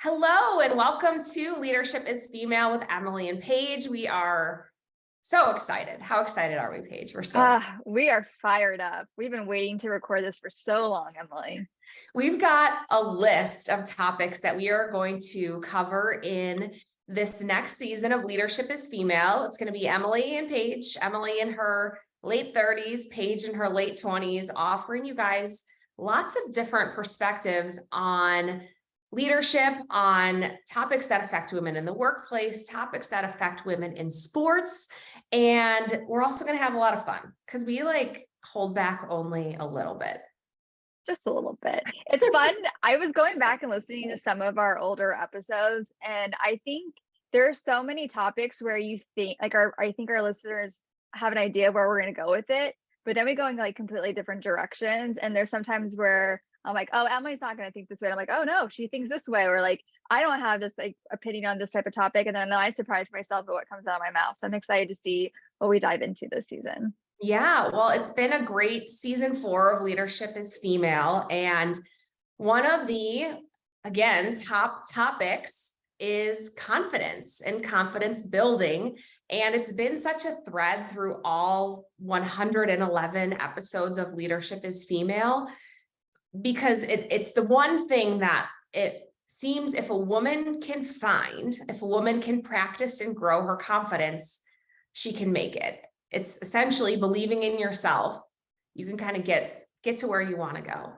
Hello and welcome to Leadership is Female with Emily and Paige. We are so excited. How excited are we, Paige? We're so excited. We are fired up. We've been waiting to record this for so long, Emily. We've got a list of topics that we are going to cover in this next season of Leadership is Female. It's going to be Emily and Paige, Emily in her late 30s, Paige in her late 20s, offering you guys lots of different perspectives on leadership, on topics that affect women in the workplace, topics that affect women in sports. And we're also going to have a lot of fun because we hold back only a little bit. Just a little bit. It's fun. I was going back and listening to some of our older episodes, and I think there are so many topics where you think I think our listeners have an idea of where we're going to go with it, but then we go in completely different directions. And there's sometimes where I'm like, oh, Emily's not going to think this way. And I'm like, oh no, she thinks this way. Or I don't have this opinion on this type of topic. And then I surprise myself at what comes out of my mouth. So I'm excited to see what we dive into this season. Yeah, well, it's been a great season 4 of Leadership is Female. And one of the, again, top topics is confidence and confidence building. And it's been such a thread through all 111 episodes of Leadership is Female, because it's the one thing that it seems if a woman can practice and grow her confidence, she can make it. It's essentially believing in yourself. You can kind of get to where you want to go.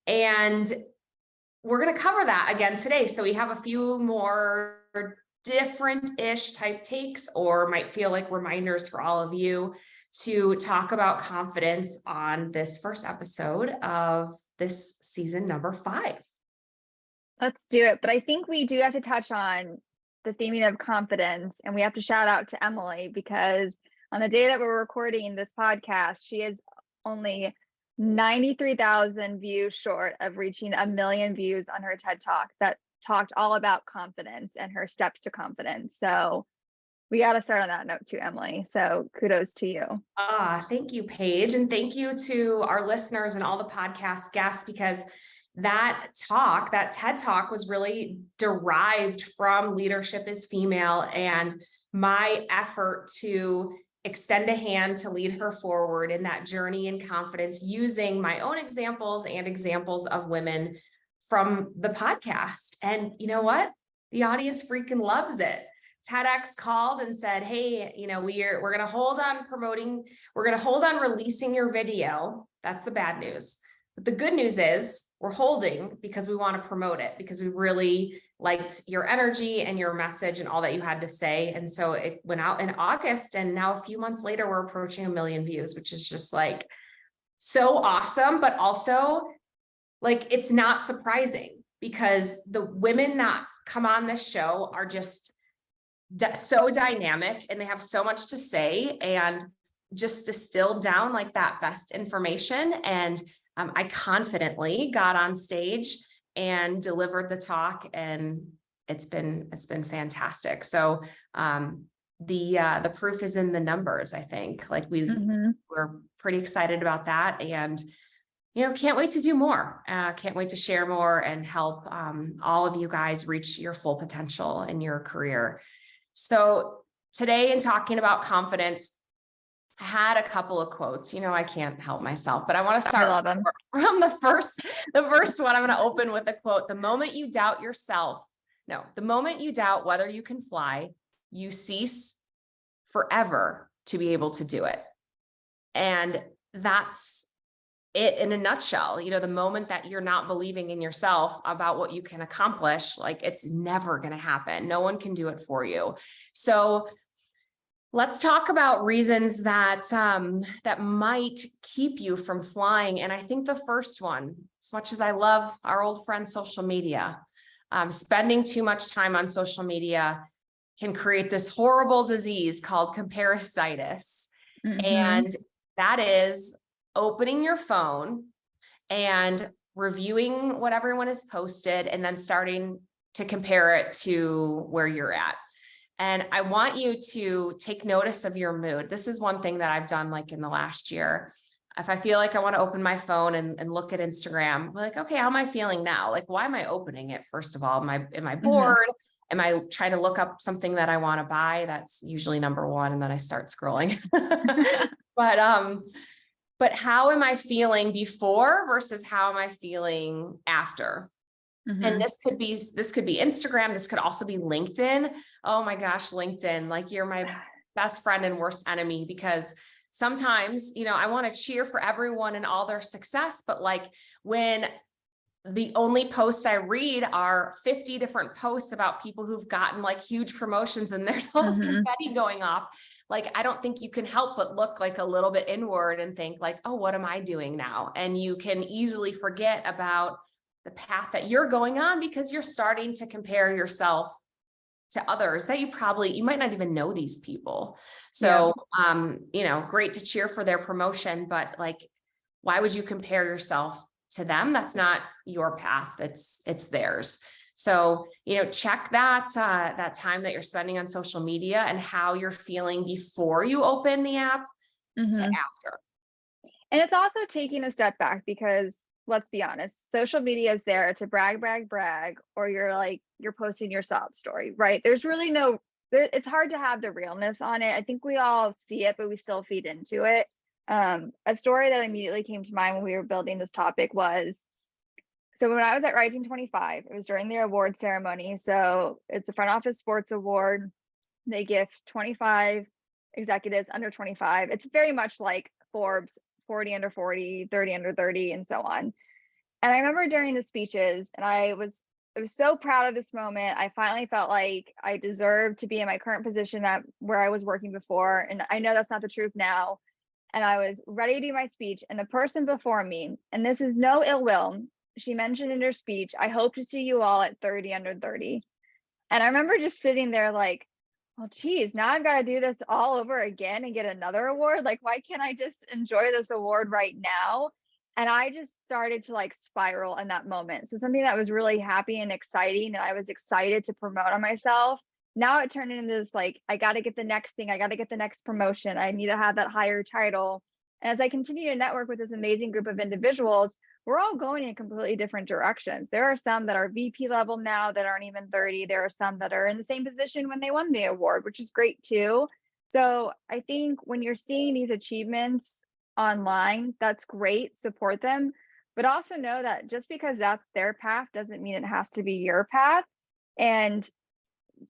And we're going to cover that again today. So we have a few more different-ish type takes, or might feel like reminders for all of you to talk about confidence on this first episode of this season number 5. Let's do it. But I think we do have to touch on the theming of confidence, and we have to shout out to Emily, because on the day that we're recording this podcast, she is only 93,000 views short of reaching 1 million views on her TED Talk that talked all about confidence and her steps to confidence. So we got to start on that note too, Emily. So kudos to you. Thank you, Paige. And thank you to our listeners and all the podcast guests, because that TED Talk was really derived from Leadership is Female and my effort to extend a hand to lead her forward in that journey and confidence, using my own examples and examples of women from the podcast. And you know what? The audience freaking loves it. TEDx called and said, hey, we're going to hold on releasing your video. That's the bad news. But the good news is we're holding because we want to promote it, because we really liked your energy and your message and all that you had to say. And so it went out in August, and now a few months later, we're approaching 1 million views, which is just so awesome. But also it's not surprising, because the women that come on this show are just so dynamic, and they have so much to say and just distilled down that best information. And I confidently got on stage and delivered the talk, and it's been fantastic. So the proof is in the numbers, I think. We're pretty excited about that, and can't wait to do more. Can't wait to share more and help all of you guys reach your full potential in your career. So today, in talking about confidence, I had a couple of quotes. I can't help myself, but I want to start from the first one. I'm going to open with a quote. The moment you doubt whether you can fly, you cease forever to be able to do it. And that's it in a nutshell. The moment that you're not believing in yourself about what you can accomplish, it's never going to happen. No one can do it for you. So let's talk about reasons that might keep you from flying. And I think the first one, as much as I love our old friend social media, spending too much time on social media can create this horrible disease called comparisitis. Mm-hmm. And that is opening your phone and reviewing what everyone has posted, and then starting to compare it to where you're at. And I want you to take notice of your mood. This is one thing that I've done in the last year. if I feel like I want to open my phone and look at Instagram, like, okay, how am I feeling now? Like, why am I opening it? First of all, am I bored? Am I trying to look up something that I want to buy? That's usually number one. And then I start scrolling. But how am I feeling before versus how am I feeling after? And this could be Instagram. This could also be LinkedIn. Oh my gosh, LinkedIn, like you're my best friend and worst enemy, because sometimes, I want to cheer for everyone and all their success, but like when the only posts I read are 50 different posts about people who've gotten like huge promotions and there's all this confetti going off. Like, I don't think you can help but look like a little bit inward and think like, oh, what am I doing now? And you can easily forget about the path that you're going on because you're starting to compare yourself to others that you might not even know these people. So, great to cheer for their promotion, but like, why would you compare yourself to them? That's not your path. It's theirs. So, check that time that you're spending on social media and how you're feeling before you open the app to after. And it's also taking a step back, because let's be honest, social media is there to brag, or you're posting your sob story, right? There's really it's hard to have the realness on it. I think we all see it, but we still feed into it. A story that immediately came to mind when we were building this topic was, so when I was at Rising 25, it was during the award ceremony. So it's a front office sports award. They gift 25 executives under 25. It's very much like Forbes, 40 under 40, 30 under 30, and so on. And I remember during the speeches, and I was so proud of this moment. I finally felt like I deserved to be in my current position where I was working before. And I know that's not the truth now. And I was ready to do my speech. And the person before me, and this is no ill will, she mentioned in her speech, I hope to see you all at 30 under 30. And I remember just sitting there like, well, geez, now I've got to do this all over again and get another award. Like, why can't I just enjoy this award right now? And I just started to like spiral in that moment. So something that was really happy and exciting, and I was excited to promote on myself, now it turned into this like, I got to get the next thing. I got to get the next promotion. I need to have that higher title. And as I continue to network with this amazing group of individuals, we're all going in completely different directions. There are some that are VP level now that aren't even 30. There are some that are in the same position when they won the award, which is great too. So I think when you're seeing these achievements online, that's great, support them, but also know that just because that's their path doesn't mean it has to be your path. And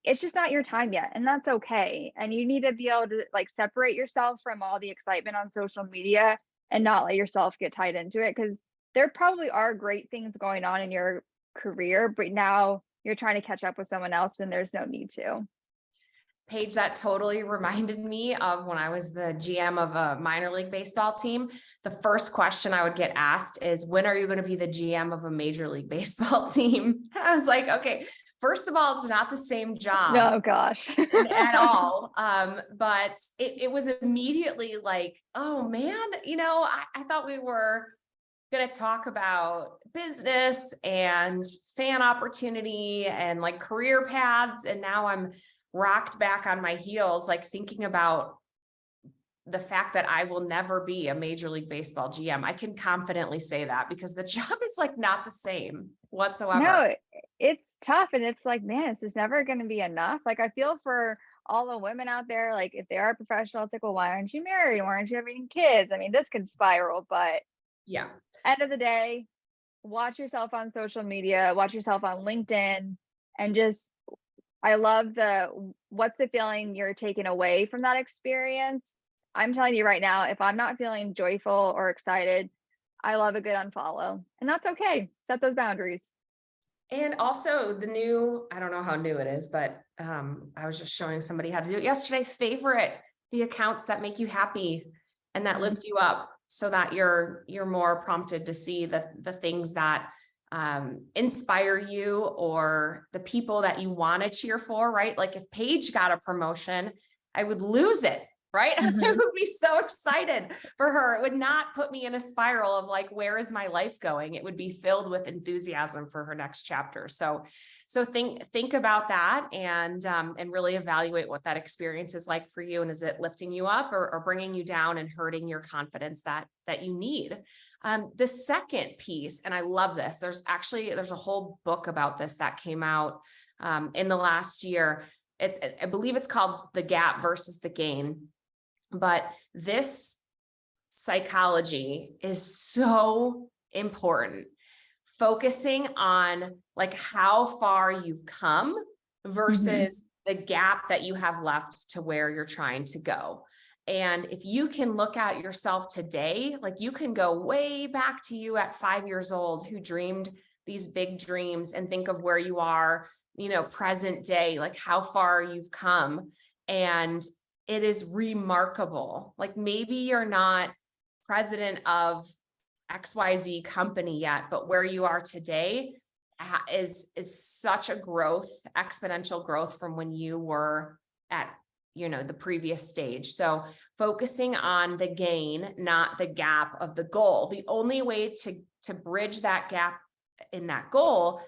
it's just not your time yet, and that's okay. And you need to be able to like separate yourself from all the excitement on social media and not let yourself get tied into it, because there probably are great things going on in your career, but now you're trying to catch up with someone else when there's no need to. Paige, that totally reminded me of when I was the GM of a minor league baseball team. The first question I would get asked is, when are you going to be the GM of a major league baseball team? I was like, okay, first of all, it's not the same job. No, gosh. At all. But it was immediately like, oh man, I thought we were going to talk about business and fan opportunity and like career paths. And now I'm rocked back on my heels, like thinking about the fact that I will never be a Major League Baseball GM. I can confidently say that because the job is like not the same whatsoever. No, it's tough. And it's like, man, this is never going to be enough. Like, I feel for all the women out there, like if they are professional, it's like, well, why aren't you married? Why aren't you having kids? I mean, this could spiral, but yeah. End of the day, watch yourself on social media, watch yourself on LinkedIn, and just, I love what's the feeling you're taking away from that experience. I'm telling you right now, if I'm not feeling joyful or excited, I love a good unfollow, and that's okay. Set those boundaries. And also I don't know how new it is, but I was just showing somebody how to do it yesterday. Favorite the accounts that make you happy and that lift you up, so that you're more prompted to see the things that inspire you, or the people that you want to cheer for, right? Like if Paige got a promotion, I would lose it, right? I Mhm. would be so excited for her. It would not put me in a spiral of like, where is my life going? It would be filled with enthusiasm for her next chapter. So think about that and really evaluate what that experience is like for you. And is it lifting you up or bringing you down and hurting your confidence that you need? The second piece, and I love this, there's a whole book about this that came out in the last year. I believe it's called The Gap versus the Gain. But this psychology is so important. Focusing on like how far you've come versus the gap that you have left to where you're trying to go. And if you can look at yourself today, like you can go way back to you at 5 years old who dreamed these big dreams and think of where you are, present day, like how far you've come. And it is remarkable. Like maybe you're not president of XYZ company yet, but where you are today is such a growth, exponential growth from when you were at, the previous stage. So focusing on the gain, not the gap of the goal. The only way to bridge that gap in that goal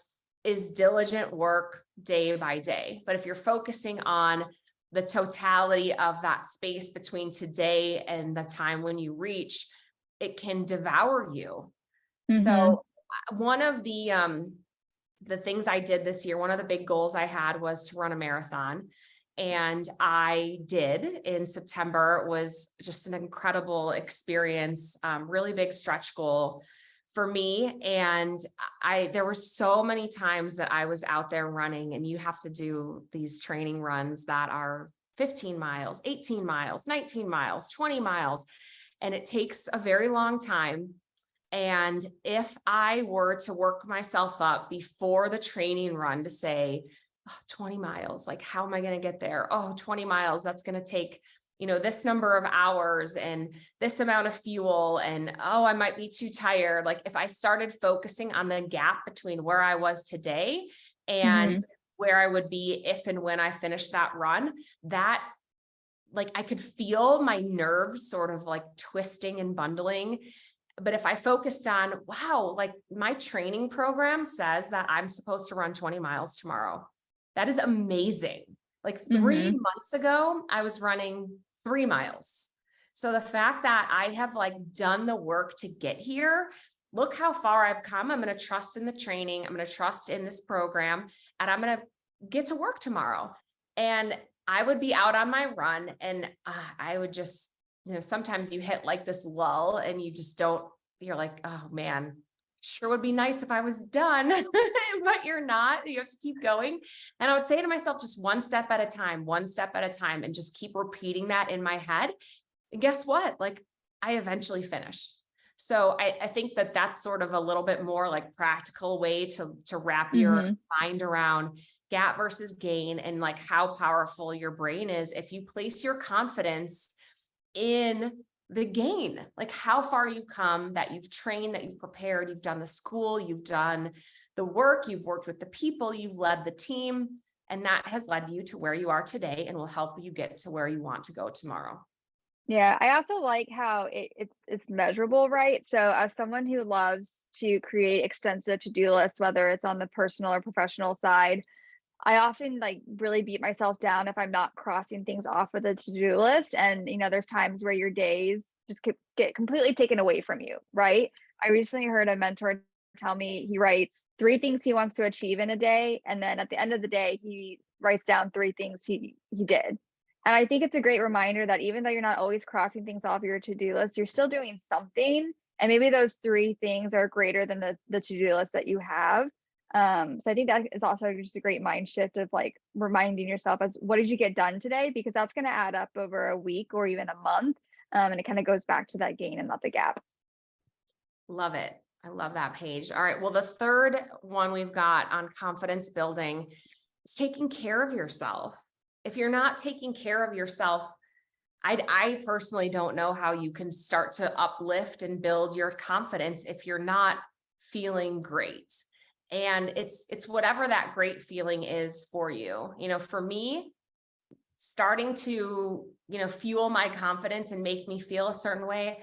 is diligent work day by day. But if you're focusing on the totality of that space between today and the time when you reach, it can devour you. So one of the things I did this year, one of the big goals I had was to run a marathon. And I did in September. It was just an incredible experience, really big stretch goal for me. And there were so many times that I was out there running, and you have to do these training runs that are 15 miles, 18 miles, 19 miles, 20 miles. And it takes a very long time. And if I were to work myself up before the training run to say, 20 miles, like, how am I going to get there? 20 miles, that's going to take, this number of hours and this amount of fuel. And, I might be too tired. Like if I started focusing on the gap between where I was today and where I would be if and when I finished that run, that like I could feel my nerves sort of like twisting and bundling. But if I focused on, wow, like my training program says that I'm supposed to run 20 miles tomorrow. That is amazing. Like 3 months ago, I was running 3 miles. So the fact that I have like done the work to get here, look how far I've come. I'm going to trust in the training. I'm going to trust in this program, and I'm going to get to work tomorrow. And I would be out on my run, and I would just, sometimes you hit like this lull and you just you're like, oh man, sure would be nice if I was done, but you're not. You have to keep going. And I would say to myself, just one step at a time, and just keep repeating that in my head. And guess what? Like I eventually finished. So I think that that's sort of a little bit more like practical way to wrap your mind around gap versus gain, and like how powerful your brain is if you place your confidence in the gain, like how far you've come, that you've trained, that you've prepared, you've done the school, you've done the work, you've worked with the people, you've led the team, and that has led you to where you are today and will help you get to where you want to go tomorrow. Yeah, I also like how it's measurable, right? So as someone who loves to create extensive to-do lists, whether it's on the personal or professional side, I often like really beat myself down if I'm not crossing things off of the to-do list. And, there's times where your days just get completely taken away from you, right? I recently heard a mentor tell me he writes 3 things he wants to achieve in a day. And then at the end of the day, he writes down 3 things he did. And I think it's a great reminder that even though you're not always crossing things off your to-do list, you're still doing something. And maybe those 3 things are greater than the to-do list that you have. So I think that is also just a great mind shift of like reminding yourself as what did you get done today? Because that's going to add up over a week or even a month. And it kind of goes back to that gain and not the gap. Love it. I love that, Paige. All right. Well, the third one we've got on confidence building is taking care of yourself. If you're not taking care of yourself, I personally don't know how you can start to uplift and build your confidence if you're not feeling great. And it's whatever that great feeling is for you. For me, starting to, fuel my confidence and make me feel a certain way,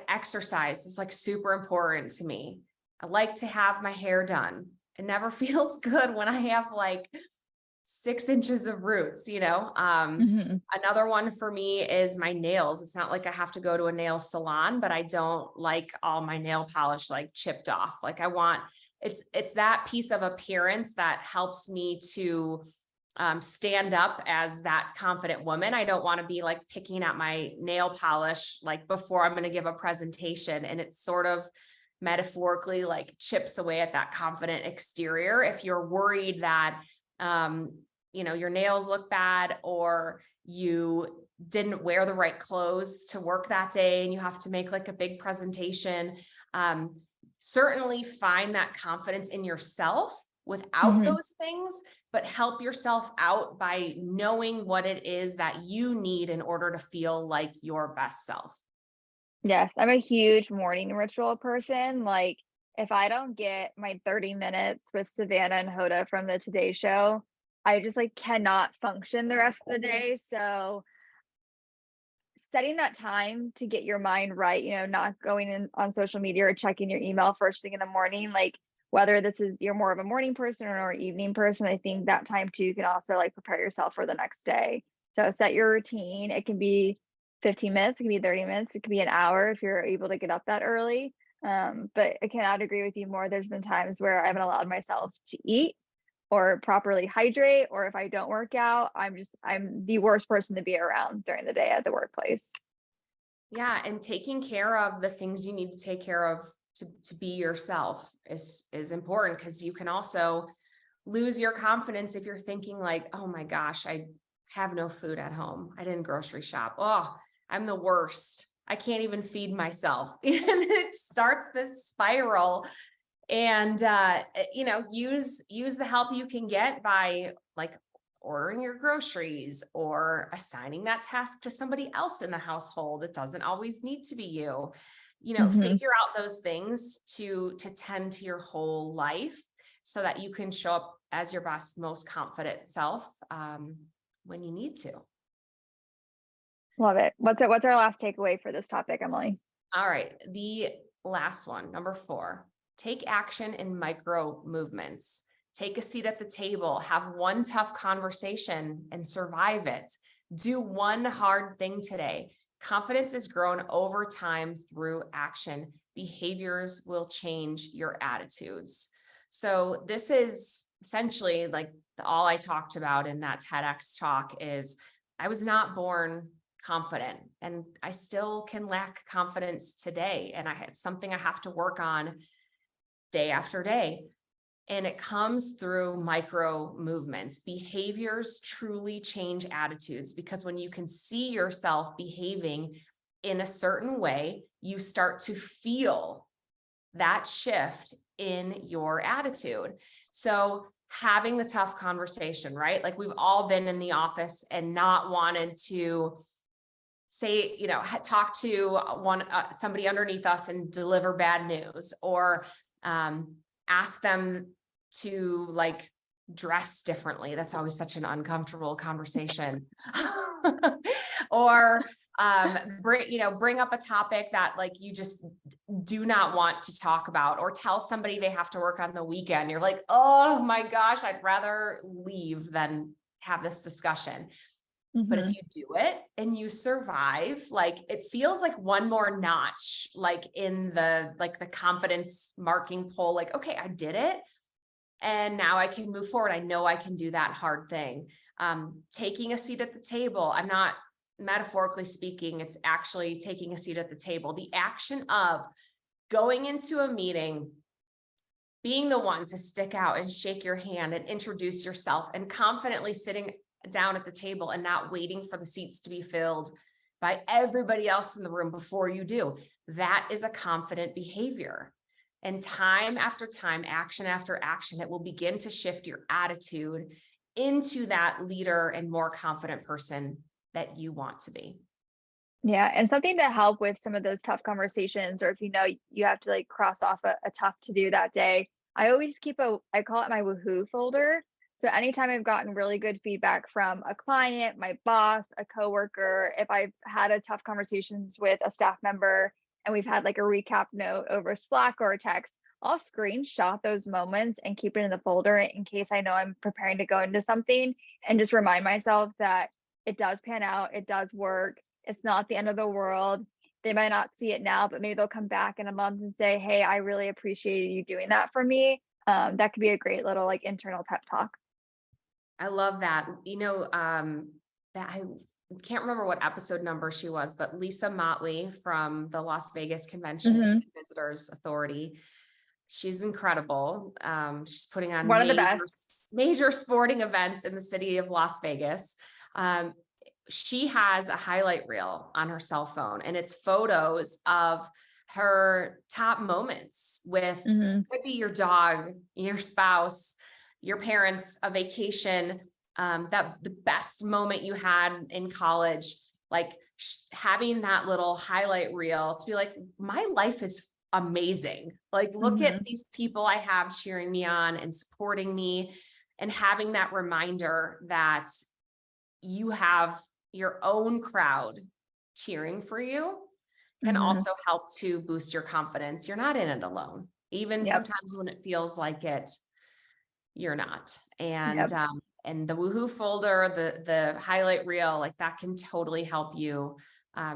exercise is like super important to me. I like to have my hair done. It never feels good when I have like 6 inches of roots, Another one for me is my nails. It's not like I have to go to a nail salon, but I don't like all my nail polish like chipped off. Like it's that piece of appearance that helps me to stand up as that confident woman. I don't want to be like picking at my nail polish like before I'm going to give a presentation, and it's sort of metaphorically like chips away at that confident exterior. If you're worried that your nails look bad, or you didn't wear the right clothes to work that day and you have to make like a big presentation, certainly find that confidence in yourself without those things, but help yourself out by knowing what it is that you need in order to feel like your best self. Yes, I'm a huge morning ritual person. Like, if I don't get my 30 minutes with Savannah and Hoda from the Today Show, I just like cannot function the rest of the day. So setting that time to get your mind right, not going in on social media or checking your email first thing in the morning, like whether this is you're more of a morning person or an evening person, I think that time too can also like prepare yourself for the next day. So set your routine. It can be 15 minutes, it can be 30 minutes, it can be an hour if you're able to get up that early. But I cannot agree with you more. There's been times where I haven't allowed myself to eat or properly hydrate, or if I don't work out, I'm the worst person to be around during the day at the workplace. Yeah. And taking care of the things you need to take care of to be yourself is important, because you can also lose your confidence if you're thinking like, oh my gosh, I have no food at home. I didn't grocery shop. Oh, I'm the worst. I can't even feed myself. And it starts this spiral. And, use the help you can get by like ordering your groceries or assigning that task to somebody else in the household. It doesn't always need to be you. Figure out those things to tend to your whole life so that you can show up as your best, most confident self when you need to. Love it. What's our last takeaway for this topic, Emily? All right. The last one, number 4, take action in micro movements. Take a seat at the table, have one tough conversation and survive it. Do one hard thing today. Confidence is grown over time through action. Behaviors will change your attitudes. So this is essentially like all I talked about in that TEDx talk is I was not born confident, and I still can lack confidence today. And it's something I have to work on day after day. And it comes through micro movements. Behaviors truly change attitudes, because when you can see yourself behaving in a certain way, you start to feel that shift in your attitude. So having the tough conversation, right? Like we've all been in the office and not wanted to say, talk to somebody underneath us and deliver bad news, or ask them to like dress differently. That's always such an uncomfortable conversation. Or bring up a topic that like you just do not want to talk about, or tell somebody they have to work on the weekend. You're like, oh my gosh, I'd rather leave than have this discussion. But if you do it and you survive, like it feels like one more notch, like in the confidence marking pole, like, okay, I did it. And now I can move forward. I know I can do that hard thing. Taking a seat at the table. I'm not metaphorically speaking, it's actually taking a seat at the table. The action of going into a meeting, being the one to stick out and shake your hand and introduce yourself, and confidently sitting down at the table and not waiting for the seats to be filled by everybody else in the room before you do. That is a confident behavior. And time after time, action after action, it will begin to shift your attitude into that leader and more confident person that you want to be. Yeah. And something to help with some of those tough conversations, or if you have to like cross off a tough to do that day, I always keep I call it my woohoo folder. So anytime I've gotten really good feedback from a client, my boss, a coworker, if I've had a tough conversations with a staff member and we've had like a recap note over Slack or a text, I'll screenshot those moments and keep it in the folder in case I know I'm preparing to go into something, and just remind myself that it does pan out, it does work. It's not the end of the world. They might not see it now, but maybe they'll come back in a month and say, hey, I really appreciated you doing that for me. That could be a great little like internal pep talk. I love that. That I can't remember what episode number she was, but Lisa Motley from the Las Vegas Convention and Visitors Authority. She's incredible. She's putting on One of the best. major sporting events in the city of Las Vegas. She has a highlight reel on her cell phone, and it's photos of her top moments with, could be your dog, your spouse, your parents, a vacation, that the best moment you had in college, like having that little highlight reel to be like, my life is amazing. Like, look at these people I have cheering me on and supporting me, and having that reminder that you have your own crowd cheering for you can also help to boost your confidence. You're not in it alone. Even sometimes when it feels like it, you're not. And and the woohoo folder, the highlight reel, like that can totally help you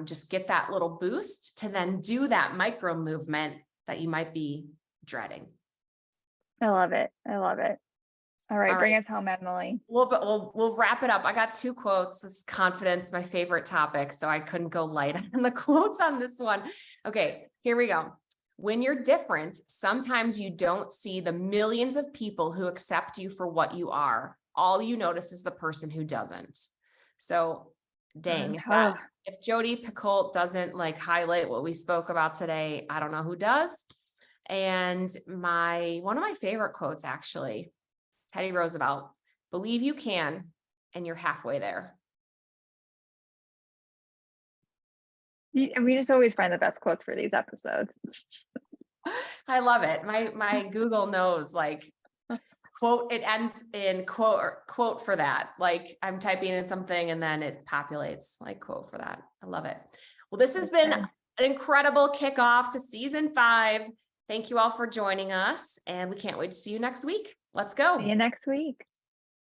just get that little boost to then do that micro movement that you might be dreading. I love it. I love it. All right, bring us home, Emily. We'll wrap it up. I got 2 quotes. This is confidence, my favorite topic, so I couldn't go light on the quotes on this one. Okay, here we go. When you're different, sometimes you don't see the millions of people who accept you for what you are. All you notice is the person who doesn't. So dang, if Jodi Picoult doesn't like highlight what we spoke about today, I don't know who does. And one of my favorite quotes, actually, Teddy Roosevelt, believe you can, and you're halfway there. We just always find the best quotes for these episodes. I love it. My Google knows, like, quote, it ends in quote or quote for that. Like, I'm typing in something and then it populates like quote for that. I love it. Well, this has been an incredible kickoff to season 5. Thank you all for joining us, and we can't wait to see you next week. Let's go. See you next week.